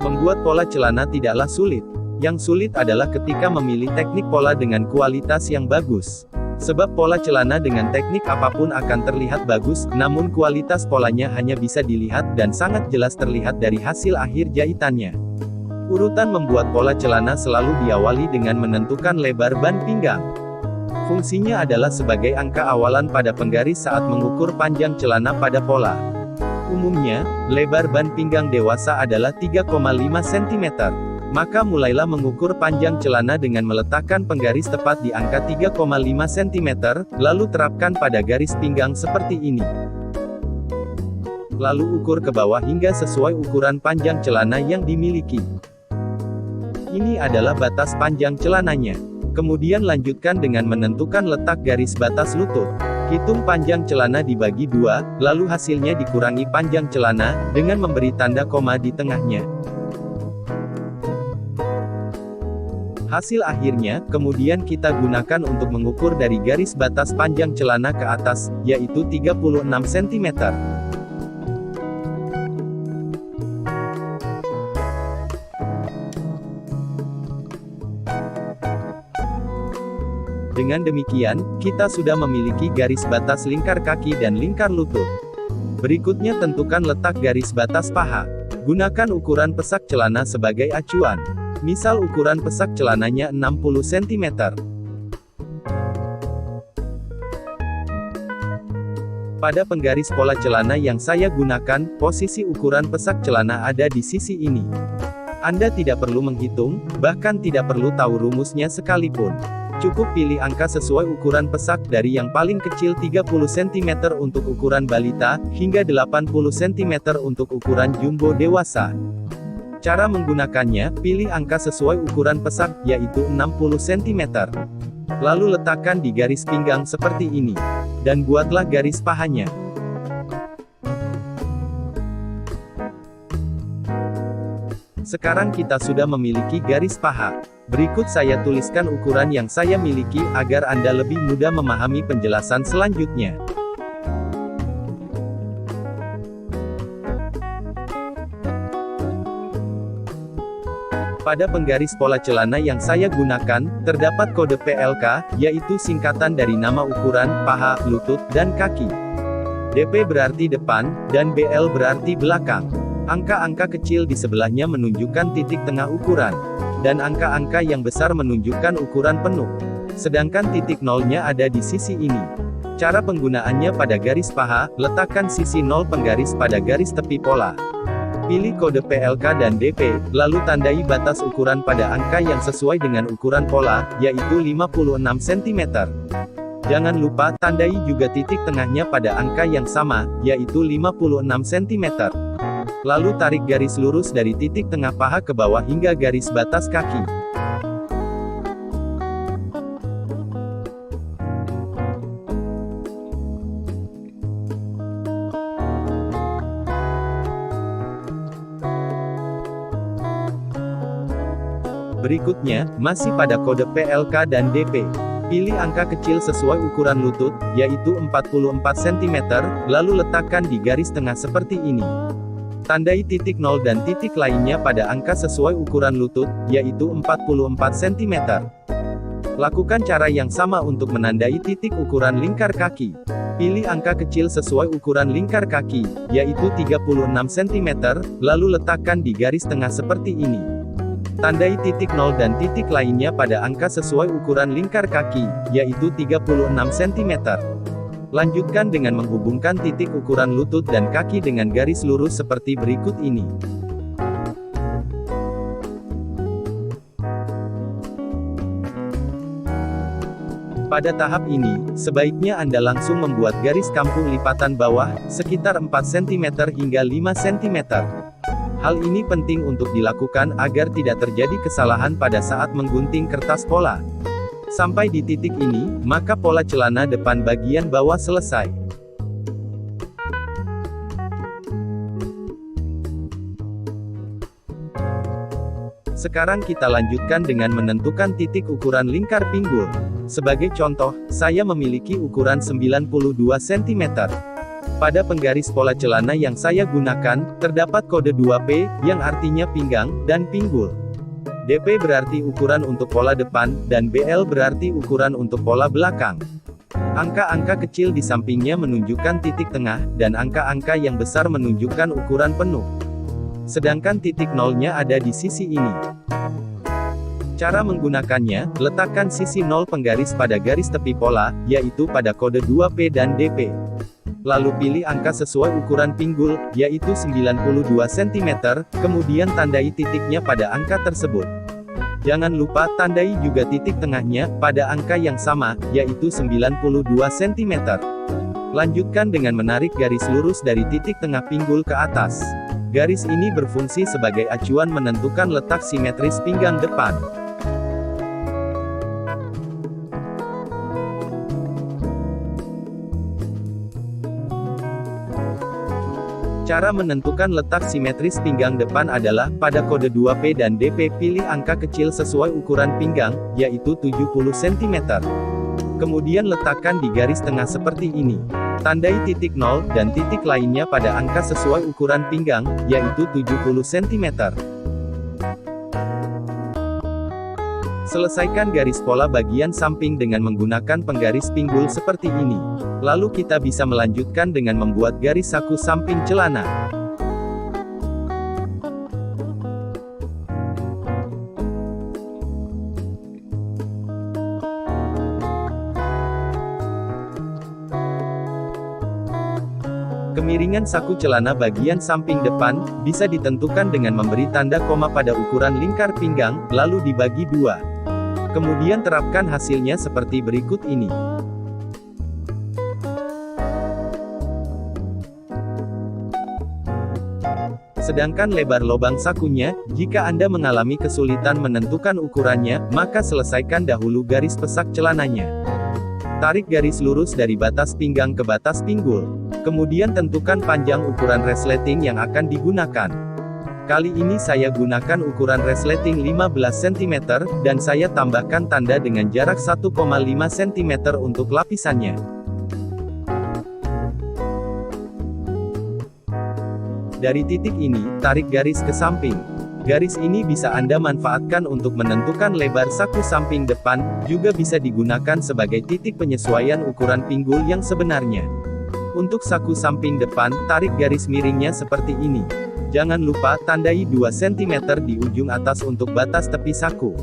Membuat pola celana tidaklah sulit. Yang sulit adalah ketika memilih teknik pola dengan kualitas yang bagus. Sebab pola celana dengan teknik apapun akan terlihat bagus, namun kualitas polanya hanya bisa dilihat dan sangat jelas terlihat dari hasil akhir jahitannya. Urutan membuat pola celana selalu diawali dengan menentukan lebar ban pinggang. Fungsinya adalah sebagai angka awalan pada penggaris saat mengukur panjang celana pada pola. Umumnya, lebar ban pinggang dewasa adalah 3,5 cm. Maka mulailah mengukur panjang celana dengan meletakkan penggaris tepat di angka 3,5 cm, lalu terapkan pada garis pinggang seperti ini. Lalu ukur ke bawah hingga sesuai ukuran panjang celana yang dimiliki. Ini adalah batas panjang celananya. Kemudian lanjutkan dengan menentukan letak garis batas lutut. Hitung panjang celana dibagi 2, lalu hasilnya dikurangi panjang celana, dengan memberi tanda koma di tengahnya. Hasil akhirnya, kemudian kita gunakan untuk mengukur dari garis batas panjang celana ke atas, yaitu 36 cm. Dengan demikian, kita sudah memiliki garis batas lingkar kaki dan lingkar lutut. Berikutnya tentukan letak garis batas paha. Gunakan ukuran pesak celana sebagai acuan. Misal ukuran pesak celananya 60 cm. Pada penggaris pola celana yang saya gunakan, posisi ukuran pesak celana ada di sisi ini. Anda tidak perlu menghitung, bahkan tidak perlu tahu rumusnya sekalipun. Cukup pilih angka sesuai ukuran pesak dari yang paling kecil 30 cm untuk ukuran balita, hingga 80 cm untuk ukuran jumbo dewasa. Cara menggunakannya, pilih angka sesuai ukuran pesak, yaitu 60 cm. Lalu letakkan di garis pinggang seperti ini. Dan buatlah garis pahanya. Sekarang kita sudah memiliki garis paha. Berikut saya tuliskan ukuran yang saya miliki, agar Anda lebih mudah memahami penjelasan selanjutnya. Pada penggaris pola celana yang saya gunakan, terdapat kode PLK, yaitu singkatan dari nama ukuran, paha, lutut, dan kaki. DP berarti depan, dan BL berarti belakang. Angka-angka kecil di sebelahnya menunjukkan titik tengah ukuran. Dan angka-angka yang besar menunjukkan ukuran penuh. Sedangkan titik nolnya ada di sisi ini. Cara penggunaannya pada garis paha, letakkan sisi nol penggaris pada garis tepi pola. Pilih kode PLK dan DP, lalu tandai batas ukuran pada angka yang sesuai dengan ukuran pola, yaitu 56 cm. Jangan lupa, tandai juga titik tengahnya pada angka yang sama, yaitu 56 cm. Lalu tarik garis lurus dari titik tengah paha ke bawah hingga garis batas kaki. Berikutnya, masih pada kode PLK dan DP. Pilih angka kecil sesuai ukuran lutut, yaitu 44 cm, lalu letakkan di garis tengah seperti ini. Tandai titik nol dan titik lainnya pada angka sesuai ukuran lutut, yaitu 44 cm. Lakukan cara yang sama untuk menandai titik ukuran lingkar kaki. Pilih angka kecil sesuai ukuran lingkar kaki, yaitu 36 cm, lalu letakkan di garis tengah seperti ini. Tandai titik nol dan titik lainnya pada angka sesuai ukuran lingkar kaki, yaitu 36 cm. Lanjutkan dengan menghubungkan titik ukuran lutut dan kaki dengan garis lurus seperti berikut ini. Pada tahap ini, sebaiknya Anda langsung membuat garis kampung lipatan bawah, sekitar 4 cm hingga 5 cm. Hal ini penting untuk dilakukan agar tidak terjadi kesalahan pada saat menggunting kertas pola. Sampai di titik ini, maka pola celana depan bagian bawah selesai. Sekarang kita lanjutkan dengan menentukan titik ukuran lingkar pinggul. Sebagai contoh, saya memiliki ukuran 92 cm. Pada penggaris pola celana yang saya gunakan, terdapat kode 2P, yang artinya pinggang, dan pinggul. DP berarti ukuran untuk pola depan, dan BL berarti ukuran untuk pola belakang. Angka-angka kecil di sampingnya menunjukkan titik tengah, dan angka-angka yang besar menunjukkan ukuran penuh. Sedangkan titik nolnya ada di sisi ini. Cara menggunakannya, letakkan sisi nol penggaris pada garis tepi pola, yaitu pada kode 2P dan DP. Lalu pilih angka sesuai ukuran pinggul, yaitu 92 cm, kemudian tandai titiknya pada angka tersebut. Jangan lupa tandai juga titik tengahnya, pada angka yang sama, yaitu 92 cm. Lanjutkan dengan menarik garis lurus dari titik tengah pinggul ke atas. Garis ini berfungsi sebagai acuan menentukan letak simetris pinggang depan. Cara menentukan letak simetris pinggang depan adalah, pada kode 2P dan DP pilih angka kecil sesuai ukuran pinggang, yaitu 70 cm. Kemudian letakkan di garis tengah seperti ini. Tandai titik 0, dan titik lainnya pada angka sesuai ukuran pinggang, yaitu 70 cm. Selesaikan garis pola bagian samping dengan menggunakan penggaris pinggul seperti ini. Lalu kita bisa melanjutkan dengan membuat garis saku samping celana. Kemiringan saku celana bagian samping depan, bisa ditentukan dengan memberi tanda koma pada ukuran lingkar pinggang, lalu dibagi dua. Kemudian terapkan hasilnya seperti berikut ini. Sedangkan lebar lubang sakunya, jika Anda mengalami kesulitan menentukan ukurannya, maka selesaikan dahulu garis pesak celananya. Tarik garis lurus dari batas pinggang ke batas pinggul. Kemudian tentukan panjang ukuran resleting yang akan digunakan. Kali ini saya gunakan ukuran resleting 15 cm, dan saya tambahkan tanda dengan jarak 1,5 cm untuk lapisannya. Dari titik ini, tarik garis ke samping. Garis ini bisa Anda manfaatkan untuk menentukan lebar saku samping depan, juga bisa digunakan sebagai titik penyesuaian ukuran pinggul yang sebenarnya. Untuk saku samping depan, tarik garis miringnya seperti ini. Jangan lupa, tandai 2 cm di ujung atas untuk batas tepi saku.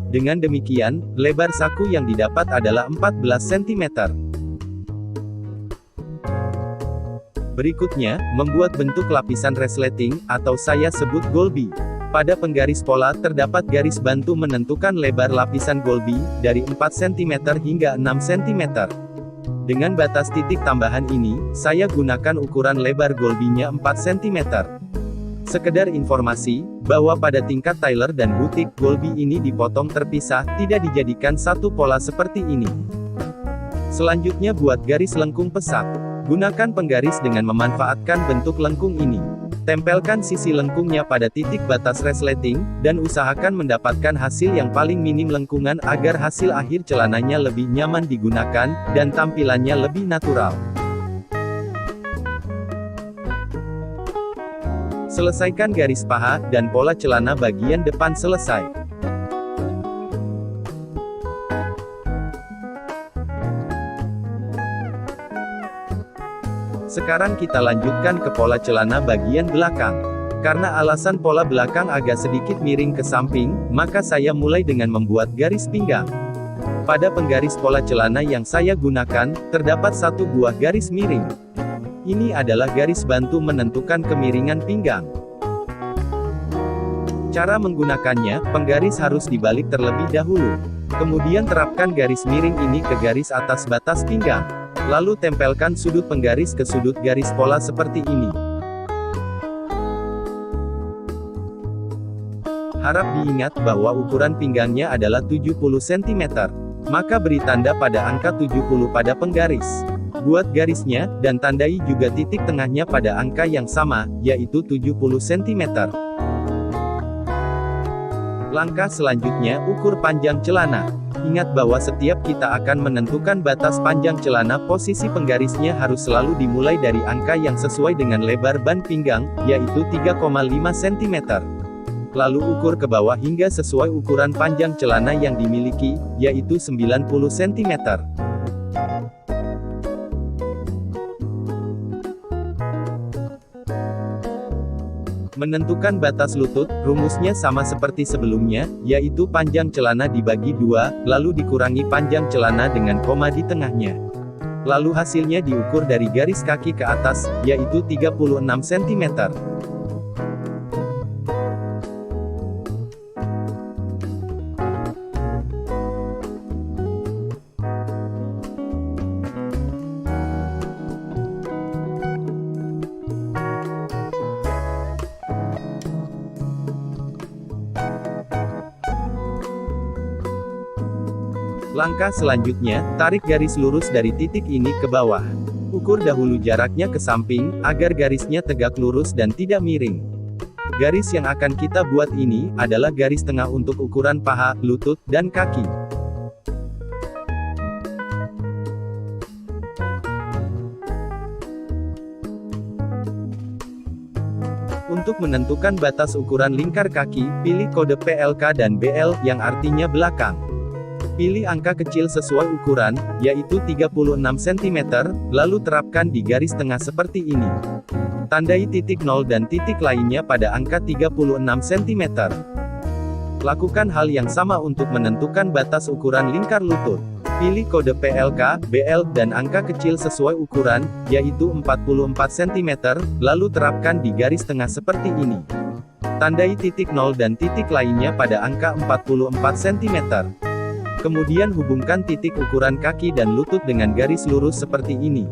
Dengan demikian, lebar saku yang didapat adalah 14 cm. Berikutnya, membuat bentuk lapisan resleting, atau saya sebut golby. Pada penggaris pola terdapat garis bantu menentukan lebar lapisan golby, dari 4 cm hingga 6 cm. Dengan batas titik tambahan ini, saya gunakan ukuran lebar golby-nya 4 cm. Sekedar informasi, bahwa pada tingkat tailor dan butik, golby ini dipotong terpisah, tidak dijadikan satu pola seperti ini. Selanjutnya buat garis lengkung pesak. Gunakan penggaris dengan memanfaatkan bentuk lengkung ini. Tempelkan sisi lengkungnya pada titik batas resleting, dan usahakan mendapatkan hasil yang paling minim lengkungan agar hasil akhir celananya lebih nyaman digunakan, dan tampilannya lebih natural. Selesaikan garis paha, dan pola celana bagian depan selesai. Sekarang kita lanjutkan ke pola celana bagian belakang. Karena alasan pola belakang agak sedikit miring ke samping, maka saya mulai dengan membuat garis pinggang. Pada penggaris pola celana yang saya gunakan, terdapat satu buah garis miring. Ini adalah garis bantu menentukan kemiringan pinggang. Cara menggunakannya, penggaris harus dibalik terlebih dahulu. Kemudian terapkan garis miring ini ke garis atas batas pinggang. Lalu tempelkan sudut penggaris ke sudut garis pola seperti ini. Harap diingat bahwa ukuran pinggangnya adalah 70 cm. Maka beri tanda pada angka 70 pada penggaris. Buat garisnya, dan tandai juga titik tengahnya pada angka yang sama, yaitu 70 cm. Langkah selanjutnya, ukur panjang celana. Ingat bahwa setiap kita akan menentukan batas panjang celana, posisi penggarisnya harus selalu dimulai dari angka yang sesuai dengan lebar ban pinggang, yaitu 3,5 cm. Lalu ukur ke bawah hingga sesuai ukuran panjang celana yang dimiliki, yaitu 90 cm. Menentukan batas lutut, rumusnya sama seperti sebelumnya, yaitu panjang celana dibagi 2, lalu dikurangi panjang celana dengan koma di tengahnya. Lalu hasilnya diukur dari garis kaki ke atas, yaitu 36 cm. Langkah selanjutnya, tarik garis lurus dari titik ini ke bawah. Ukur dahulu jaraknya ke samping, agar garisnya tegak lurus dan tidak miring. Garis yang akan kita buat ini, adalah garis tengah untuk ukuran paha, lutut, dan kaki. Untuk menentukan batas ukuran lingkar kaki, pilih kode PLK dan BL, yang artinya belakang. Pilih angka kecil sesuai ukuran, yaitu 36 cm, lalu terapkan di garis tengah seperti ini. Tandai titik 0 dan titik lainnya pada angka 36 cm. Lakukan hal yang sama untuk menentukan batas ukuran lingkar lutut. Pilih kode PLK, BL, dan angka kecil sesuai ukuran, yaitu 44 cm, lalu terapkan di garis tengah seperti ini. Tandai titik 0 dan titik lainnya pada angka 44 cm. Kemudian hubungkan titik ukuran kaki dan lutut dengan garis lurus seperti ini.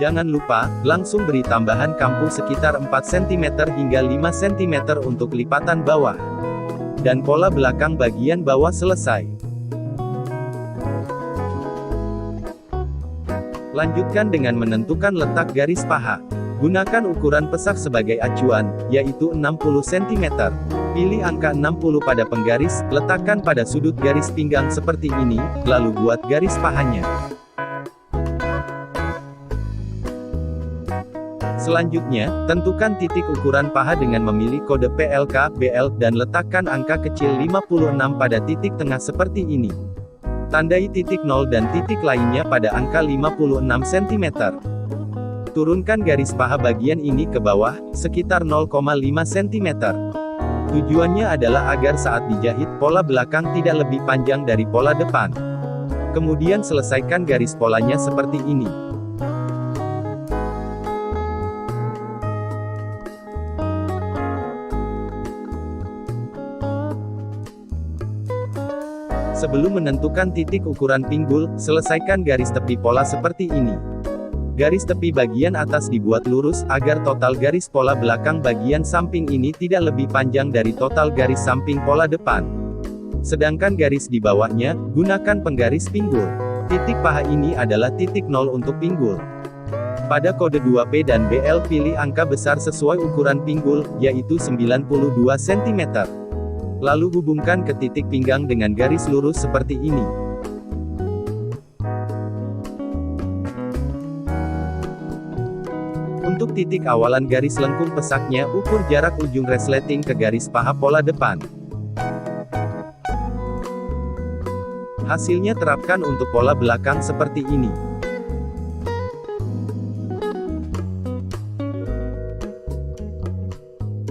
Jangan lupa, langsung beri tambahan kampu sekitar 4 cm hingga 5 cm untuk lipatan bawah. Dan pola belakang bagian bawah selesai. Lanjutkan dengan menentukan letak garis paha. Gunakan ukuran pesak sebagai acuan, yaitu 60 cm. Pilih angka 60 pada penggaris, letakkan pada sudut garis pinggang seperti ini, lalu buat garis pahanya. Selanjutnya, tentukan titik ukuran paha dengan memilih kode PLK, BL, dan letakkan angka kecil 56 pada titik tengah seperti ini. Tandai titik 0 dan titik lainnya pada angka 56 cm. Turunkan garis paha bagian ini ke bawah, sekitar 0,5 cm. Tujuannya adalah agar saat dijahit, pola belakang tidak lebih panjang dari pola depan. Kemudian selesaikan garis polanya seperti ini. Sebelum menentukan titik ukuran pinggul, selesaikan garis tepi pola seperti ini. Garis tepi bagian atas dibuat lurus, agar total garis pola belakang bagian samping ini tidak lebih panjang dari total garis samping pola depan. Sedangkan garis di bawahnya, gunakan penggaris pinggul. Titik paha ini adalah titik 0 untuk pinggul. Pada kode 2P dan BL pilih angka besar sesuai ukuran pinggul, yaitu 92 cm. Lalu hubungkan ke titik pinggang dengan garis lurus seperti ini. Untuk titik awalan garis lengkung pesaknya, ukur jarak ujung resleting ke garis paha pola depan. Hasilnya terapkan untuk pola belakang seperti ini.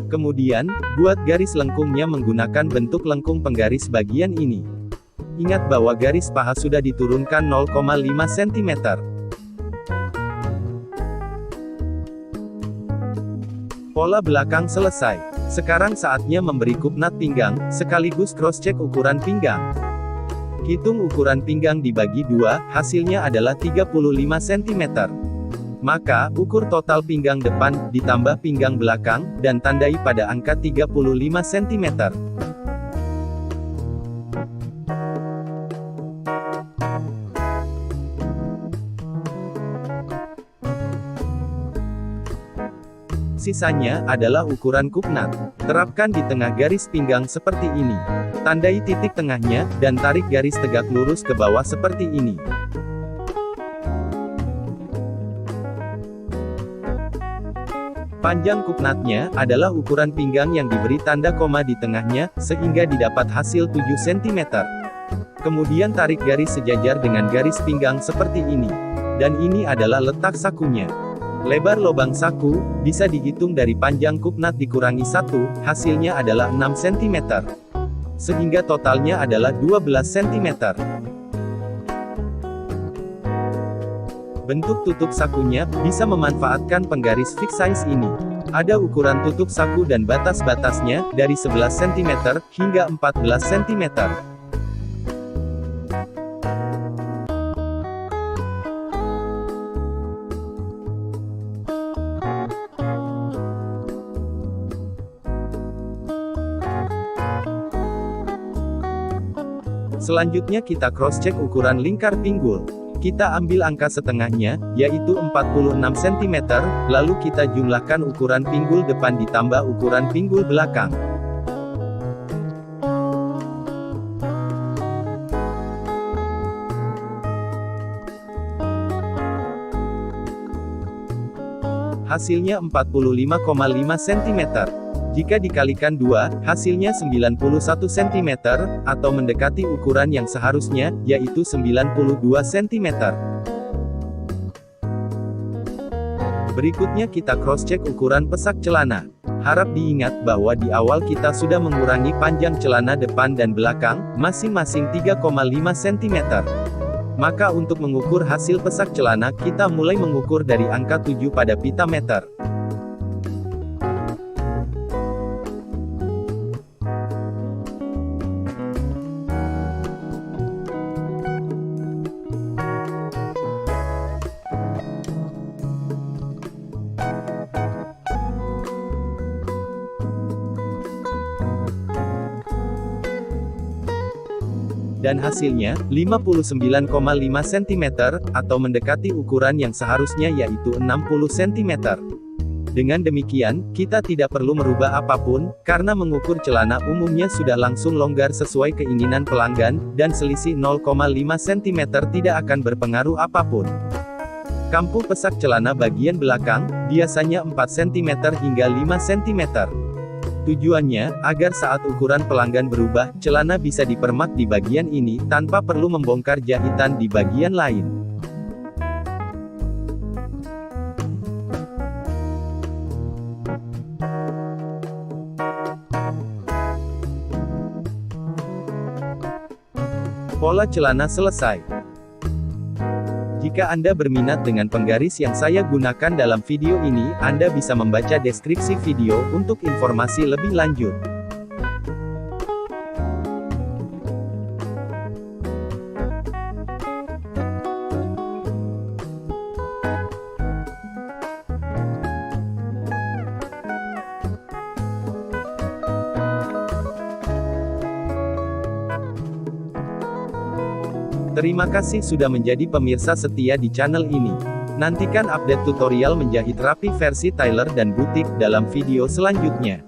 Kemudian, buat garis lengkungnya menggunakan bentuk lengkung penggaris bagian ini. Ingat bahwa garis paha sudah diturunkan 0,5 cm. Pola belakang selesai. Sekarang saatnya memberi kupnat pinggang, sekaligus cross-check ukuran pinggang. Hitung ukuran pinggang dibagi 2, hasilnya adalah 35 cm. Maka, ukur total pinggang depan, ditambah pinggang belakang, dan tandai pada angka 35 cm. Sisanya adalah ukuran kupnat. Terapkan di tengah garis pinggang seperti ini. Tandai titik tengahnya, dan tarik garis tegak lurus ke bawah seperti ini. Panjang kupnatnya adalah ukuran pinggang yang diberi tanda koma di tengahnya, sehingga didapat hasil 7 cm. Kemudian tarik garis sejajar dengan garis pinggang seperti ini. Dan ini adalah letak sakunya. Lebar lubang saku, bisa dihitung dari panjang kupnat dikurangi 1, hasilnya adalah 6 cm. Sehingga totalnya adalah 12 cm. Bentuk tutup sakunya, bisa memanfaatkan penggaris fix size ini. Ada ukuran tutup saku dan batas-batasnya, dari 11 cm, hingga 14 cm. Selanjutnya kita cross-check ukuran lingkar pinggul. Kita ambil angka setengahnya, yaitu 46 cm, lalu kita jumlahkan ukuran pinggul depan ditambah ukuran pinggul belakang. Hasilnya 45,5 cm. Jika dikalikan 2, hasilnya 91 cm, atau mendekati ukuran yang seharusnya, yaitu 92 cm. Berikutnya kita cross-check ukuran pesak celana. Harap diingat bahwa di awal kita sudah mengurangi panjang celana depan dan belakang, masing-masing 3,5 cm. Maka untuk mengukur hasil pesak celana, kita mulai mengukur dari angka 7 pada pita meter. Dan hasilnya, 59,5 cm, atau mendekati ukuran yang seharusnya yaitu 60 cm. Dengan demikian, kita tidak perlu merubah apapun, karena mengukur celana umumnya sudah langsung longgar sesuai keinginan pelanggan, dan selisih 0,5 cm tidak akan berpengaruh apapun. Kampu pesak celana bagian belakang, biasanya 4 cm hingga 5 cm. Tujuannya, agar saat ukuran pelanggan berubah, celana bisa dipermak di bagian ini, tanpa perlu membongkar jahitan di bagian lain. Pola celana selesai. Jika Anda berminat dengan penggaris yang saya gunakan dalam video ini, Anda bisa membaca deskripsi video untuk informasi lebih lanjut. Terima kasih sudah menjadi pemirsa setia di channel ini. Nantikan update tutorial menjahit rapi versi tailor dan butik dalam video selanjutnya.